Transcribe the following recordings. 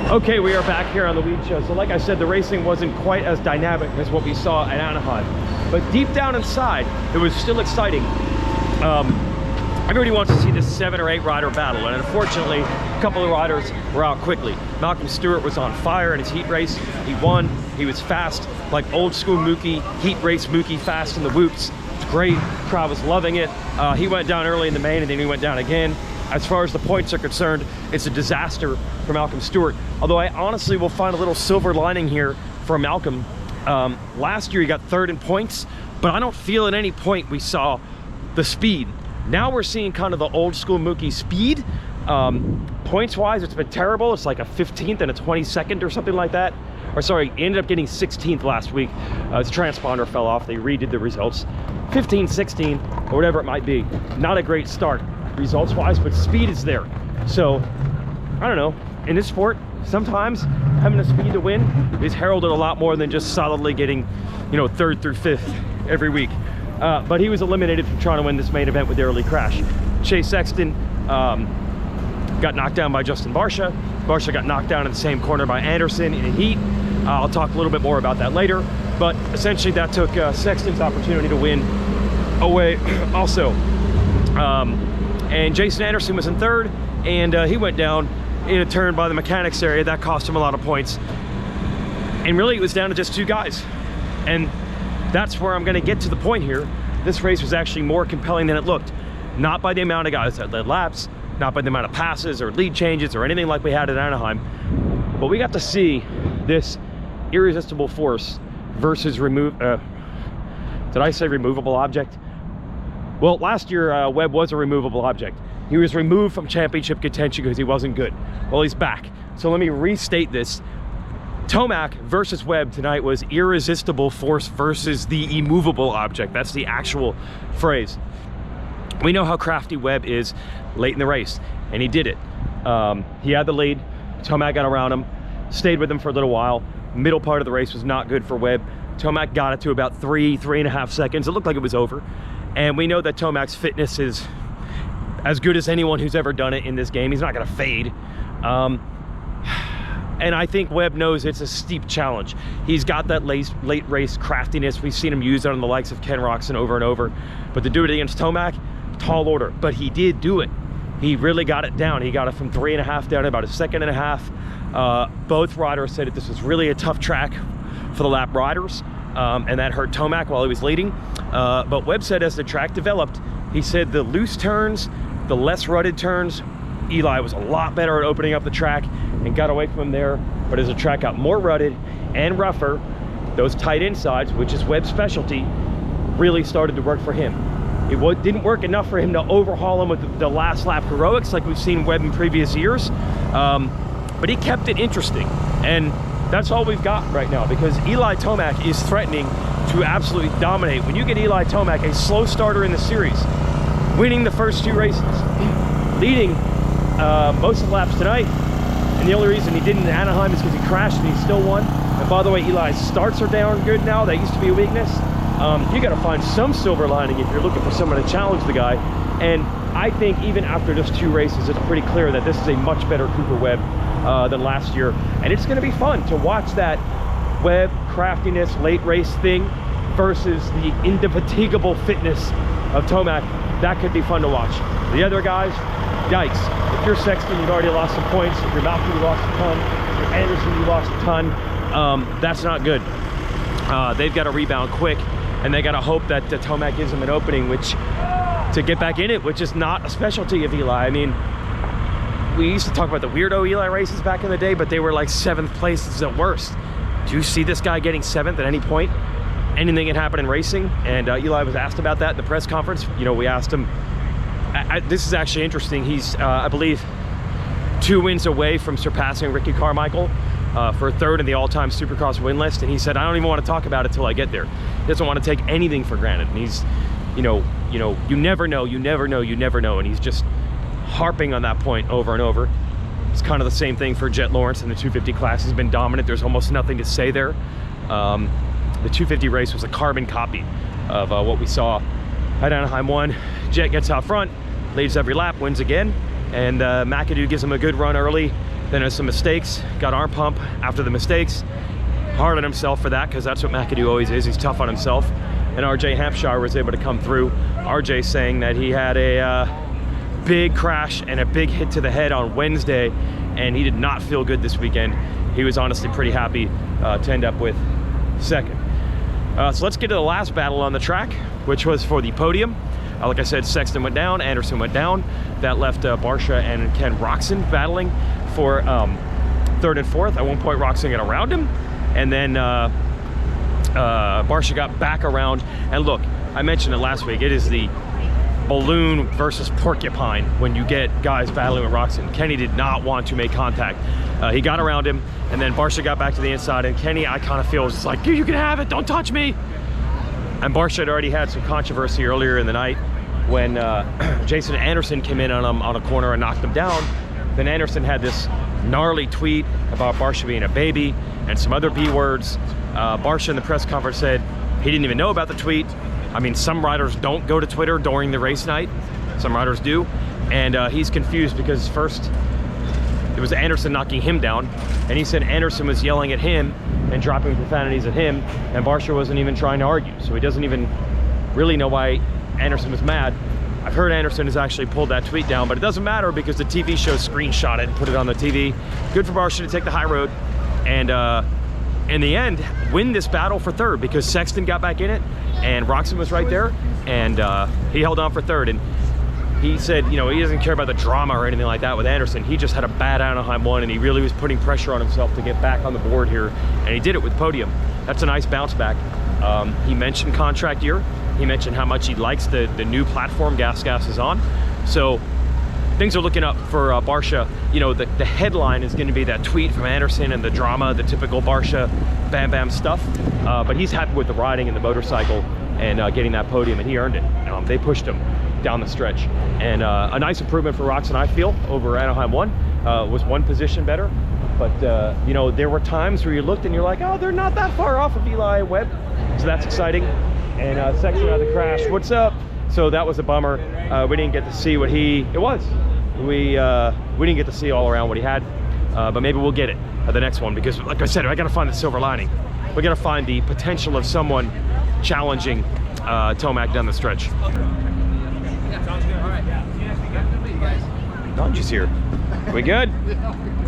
Okay, we are back here on the Weege Show. So like I said, the racing wasn't quite as dynamic as what we saw at Anaheim. But deep down inside, it was still exciting. Everybody wants to see this 7 or 8 rider battle, and unfortunately, a couple of riders were out quickly. Malcolm Stewart was on fire in his heat race. He won. He was fast, like old school Mookie, heat race Mookie, fast in the whoops. It's great. Crowd was loving it. He went down early in the main, and then he went down again. As far as the points are concerned, it's a disaster for Malcolm Stewart. Although I honestly will find a little silver lining here for Malcolm. Last year he got 3rd in points, but I don't feel at any point we saw the speed. Now we're seeing kind of the old school Mookie speed. Points wise, it's been terrible. It's like a 15th and a 22nd or something like that. Or sorry, he ended up getting 16th last week. His transponder fell off. They redid the results. 15, 16, or whatever it might be. Not a great start results wise, but speed is there. So I don't know, in this sport sometimes having the speed to win is heralded a lot more than just solidly getting, you know, 3rd through 5th every week. But he was eliminated from trying to win this main event with the early crash. Chase Sexton got knocked down by Justin Barcia. Barcia got knocked down in the same corner by Anderson in a heat. I'll talk a little bit more about that later, but essentially that took Sexton's opportunity to win away also. And Jason Anderson was in 3rd, and he went down in a turn by the mechanics area. That cost him a lot of points. And really it was down to just 2 guys. And that's where I'm gonna get to the point here. This race was actually more compelling than it looked. Not by the amount of guys that led laps, not by the amount of passes or lead changes or anything like we had at Anaheim, but we got to see this irresistible force versus did I say removable object? Well, last year, Webb was a removable object. He was removed from championship contention because he wasn't good. Well, he's back. So let me restate this. Tomac versus Webb tonight was irresistible force versus the immovable object. That's the actual phrase. We know how crafty Webb is late in the race, and he did it. He had the lead. Tomac got around him, stayed with him for a little while. Middle part of the race was not good for Webb. Tomac got it to about 3.5 seconds. It looked like it was over. And we know that Tomac's fitness is as good as anyone who's ever done it in this game. He's not gonna fade. And I think Webb knows it's a steep challenge. He's got that late race craftiness. We've seen him use it on the likes of Ken Roczen over and over. But to do it against Tomac, tall order. But he did do it. He really got it down. He got it from 3.5 down to about 1.5 seconds. Both riders said that this was really a tough track for the lap riders. And that hurt Tomac while he was leading. But Webb said as the track developed, he said the loose turns, the less rutted turns, Eli was a lot better at opening up the track and got away from him there. But as the track got more rutted and rougher, those tight insides, which is Webb's specialty, really started to work for him. It didn't work enough for him to overhaul him with the last lap heroics like we've seen Webb in previous years. But he kept it interesting. And that's all we've got right now, because Eli Tomac is threatening to absolutely dominate. When you get Eli Tomac, a slow starter in the series, winning the first 2 races, leading most of the laps tonight, and the only reason he didn't in Anaheim is because he crashed and he still won. And by the way, Eli's starts are down good now. That used to be a weakness. You got to find some silver lining if you're looking for someone to challenge the guy. And I think even after just 2 races, it's pretty clear that this is a much better Cooper Webb than last year. And it's going to be fun to watch that Webb craftiness late race thing versus the indefatigable fitness of Tomac. That could be fun to watch. The other guys, yikes. If you're Sexton, you've already lost some points. If you're Malcolm, you lost a ton. If you're Anderson, you lost a ton. That's not good. They've got to rebound quick, and they got to hope that Tomac gives them an opening, which to get back in it, which is not a specialty of Eli. I mean, we used to talk about the weirdo Eli races back in the day, but they were like 7th places at worst. Do you see this guy getting 7th at any point? Anything can happen in racing. And Eli was asked about that in the press conference. You know, we asked him, this is actually interesting. He's, I believe, 2 wins away from surpassing Ricky Carmichael for 3rd in the all-time Supercross win list. And he said, I don't even want to talk about it till I get there. He doesn't want to take anything for granted. And he's, you never know, you never know, you never know. And he's just harping on that point over and over. It's kind of the same thing for Jet Lawrence in the 250 class. He's been dominant. There's almost nothing to say there. The 250 race was a carbon copy of what we saw at Anaheim 1. Jet gets out front, leads every lap, wins again. And McAdoo gives him a good run early Then there's some mistakes, got arm pump after the mistakes. Hard on himself for that, because that's what McAdoo always is. He's tough on himself. And RJ Hampshire was able to come through. RJ saying that he had a big crash and a big hit to the head on Wednesday, and he did not feel good this weekend. He was honestly pretty happy to end up with second. So let's get to the last battle on the track, which was for the podium. Like I said, Sexton went down, Anderson went down. That left Barsha and Ken Roczen battling for third and fourth. At one point, Roczen got around him, and then Barsha got back around. And look, I mentioned it last week, it is the balloon versus porcupine when you get guys battling with Roczen. Kenny did not want to make contact. He got around him, and then Barsha got back to the inside, and Kenny, I kind of feel, was just like, you can have it, don't touch me. And Barsha had already had some controversy earlier in the night when Jason Anderson came in on him on a corner and knocked him down. Then Anderson had this gnarly tweet about Barsha being a baby and some other B words. Barsha in the press conference said he didn't even know about the tweet. I mean, some riders don't go to Twitter during the race night. Some riders do. And he's confused because first it was Anderson knocking him down, and he said Anderson was yelling at him and dropping profanities at him, and Barsha wasn't even trying to argue. So he doesn't even really know why Anderson was mad. I've heard Anderson has actually pulled that tweet down, but it doesn't matter because the TV show screenshot it and put it on the TV. Good for Barsha to take the high road and in the end win this battle for third, because Sexton got back in it and Roczen was right there, and he held on for third. And he said, you know, he doesn't care about the drama or anything like that with Anderson. He just had a bad Anaheim one, and he really was putting pressure on himself to get back on the board here, and he did it with podium. That's a nice bounce back. He mentioned contract year. He mentioned how much he likes the new platform Gas is on. So things are looking up for Barsha. You know, the headline is going to be that tweet from Anderson and the drama, the typical Barsha bam bam stuff. But he's happy with the riding and the motorcycle and getting that podium, and he earned it. They pushed him down the stretch, and a nice improvement for Roczen, I feel, over Anaheim 1. Was one position better, but you know, there were times where you looked and you're like, oh, they're not that far off of Eli Webb, so that's exciting. And Sexton had the crash. What's up? So that was a bummer. We didn't get to see what we didn't get to see all around what he had, but maybe we'll get it at the next one, because like I said, I gotta find the silver lining. We gotta find the potential of someone challenging Tomac down the stretch. Dunge here. We good?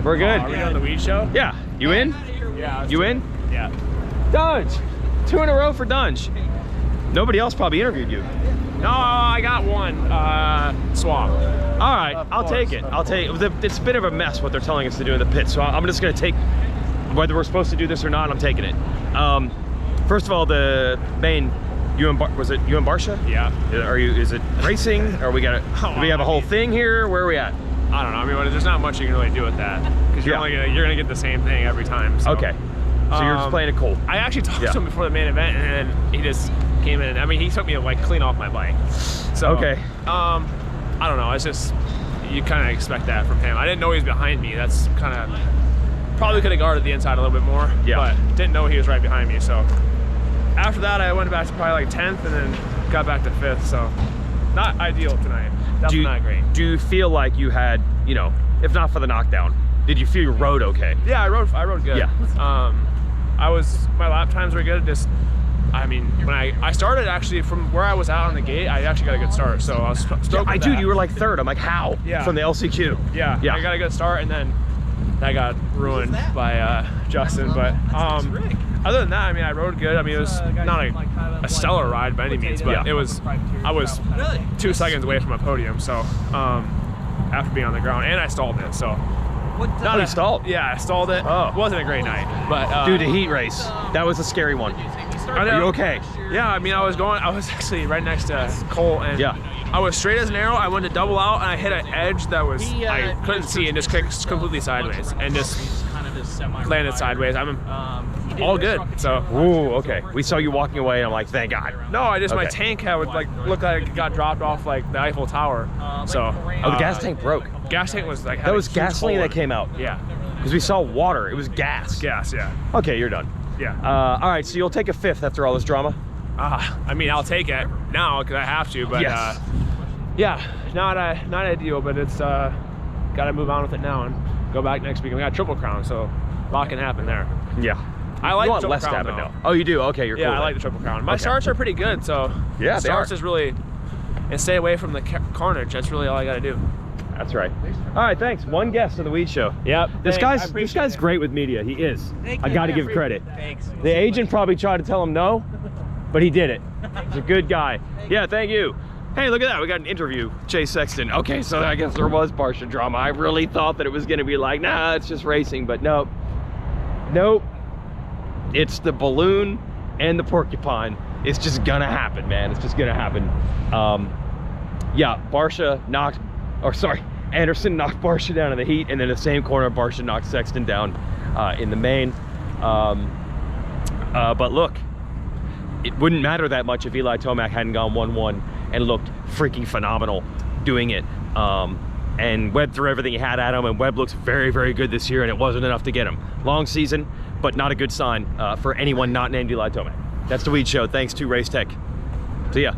We're good. Are we on the Weege Show? Yeah. You in? Yeah. You in? Yeah. Dunge. 2 in a row for Dunge. Nobody else probably interviewed you. No, I got one. Swap. All right, I'll take it. I'll take it. It's a bit of a mess what they're telling us to do in the pit, so I'm just going to take, whether we're supposed to do this or not, I'm taking it. First of all, the main, was it you and Barsha? Yeah. Is it racing? Or do we have a whole thing here? Where are we at? I don't know. I mean, there's not much you can really do with that, because you're gonna get the same thing every time. So. Okay. So you're just playing it cool. I actually talked to him before the main event, and then he just came in. I mean, he took me to like clean off my bike. So okay. I don't know. It's just, you kind of expect that from him. I didn't know he was behind me. That's kind of, probably could have guarded the inside a little bit more. Yeah. But didn't know he was right behind me. So after that, I went back to probably like 10th, and then got back to 5th. So not ideal tonight. Definitely not great. Do you feel like you had, you know, if not for the knockdown, did you feel you rode okay? Yeah, I rode good. Yeah. My lap times were good. Just, I mean, when I started actually from where I was out on the gate, I actually got a good start. So I was stoked with that. Dude, you were like 3rd. I'm like, how? Yeah. From the LCQ. Yeah. I got a good start, and then that got ruined by Justin. But other than that, I mean, I rode good. I mean, it was not a stellar ride by any means, but I was 2 seconds away from a podium. So after being on the ground, and I stalled it. So. You stalled? Yeah, I stalled it. Oh. It wasn't a great night, but dude, the heat race, that was a scary one. Are you okay? Yeah, I mean, I was actually right next to Cole, and I was straight as an arrow. I went to double out, and I hit an edge that was I couldn't see, and just kicked completely sideways, and just landed sideways. I'm all good. So. Ooh, okay. We saw you walking away, and I'm like, thank God. No, my tank had looked like it got dropped off like the Eiffel Tower. So. Oh, the gas tank broke. Gas tank was like. That was gasoline that came out. Yeah. Because we saw water. It was gas. Gas, yeah. Okay, you're done. Yeah. All right, so you'll take a 5th after all this drama? I mean, I'll take it now because I have to, but yes. yeah, not ideal, but it's got to move on with it now. And go back next week and we got Triple Crown, so a lot can happen there. Yeah. I like you the want Triple less to Crown, happen though. now. Oh, you do? Okay, you're cool. Yeah, I then. like the Triple Crown. My Okay. starts are pretty good, so yeah, starts is really, and stay away from the carnage. That's really all I got to do. That's right. All right, thanks. One guest on the Weege Show. Yep. This guy's great with media. He is. I got to give credit. Thanks. The agent probably tried to tell him no, but he did it. He's a good guy. Yeah, thank you. Hey, look at that. We got an interview. Chase Sexton. Okay, so I guess there was Plusher drama. I really thought that it was going to be like, nah, it's just racing, but nope. Nope. It's the balloon and the porcupine. It's just gonna happen, man. It's just gonna happen. Yeah, Anderson knocked Barsha down in the heat, and then in the same corner, Barsha knocked Sexton down in the main. But look, it wouldn't matter that much if Eli Tomac hadn't gone 1-1 and looked freaking phenomenal doing it. And Webb threw everything he had at him, and Webb looks very, very good this year, and it wasn't enough to get him. Long season, but not a good sign for anyone not named Eli Tomac. That's the Weege Show. Thanks to Race Tech. See ya.